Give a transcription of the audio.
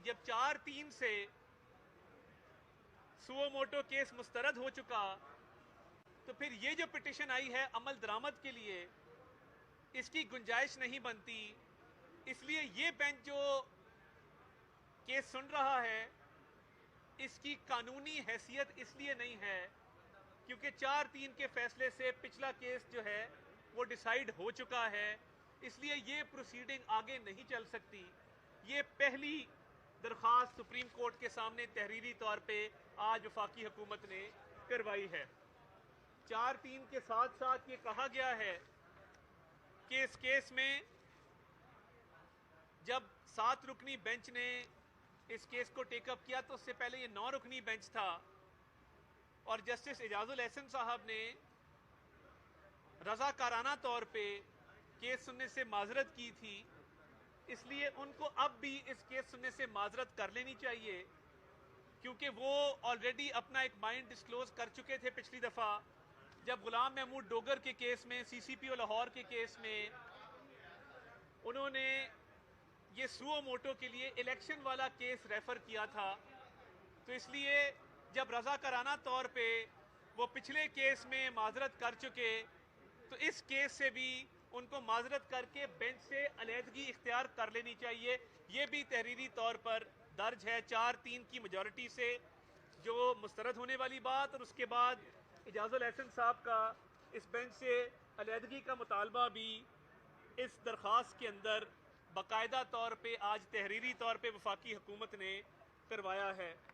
जब 4-3 से suo motu case मुस्तरद हो चुका, तो फिर ये जो पिटिशन आई है अमल दरामद के लिए, इसकी गुंजाइश नहीं बनती। इसलिए ये बेंच जो केस सुन रहा है, इसकी कानूनी हैसियत इसलिए नहीं है क्योंकि 4-3 के फैसले से पिछला केस जो है वो डिसाइड हो चुका है। इसलिए ये प्रोसीडिंग आगे नहीं चल सकती। ये पहली दरख्वास्त सुप्रीम कोर्ट के सामने तहरीरी तौर पे आज वफाकी हुकूमत ने करवाई है। 4-3 के साथ साथ ये कहा गया है कि इस केस में जब 7 रुकनी बेंच ने इस केस को टेकअप किया तो उससे पहले ये 9 रुकनी बेंच था और जस्टिस एजाजुल एहसन साहब ने रजाकाराना तौर पे केस सुनने से माजरत की थी। इसलिए उनको अब भी इस केस सुनने से माजरत कर लेनी चाहिए क्योंकि वो ऑलरेडी अपना एक माइंड डिस्क्लोज कर चुके थे पिछली दफ़ा जब गुलाम महमूद डोगर के केस में, सीसीपीओ लाहौर के केस में उन्होंने ये सुओ मोटो के लिए इलेक्शन वाला केस रेफर किया था। तो इसलिए जब रजाकाराना तौर पे वो पिछले केस में माजरत कर चुके, तो इस केस से भी उनको माजरत करके बेंच से अलहदगी इख्तियार कर लेनी चाहिए। ये भी तहरीरी तौर पर दर्ज है 4-3 की मेजॉरिटी से जो मुस्तरद होने वाली बात, और उसके बाद एजाजुल एहसन साहब का इस बेंच से अलहदगी का मुतालबा भी इस दरख्वास्त के अंदर बाकायदा तौर पे आज तहरीरी तौर पे वफाकी हुकूमत ने करवाया है।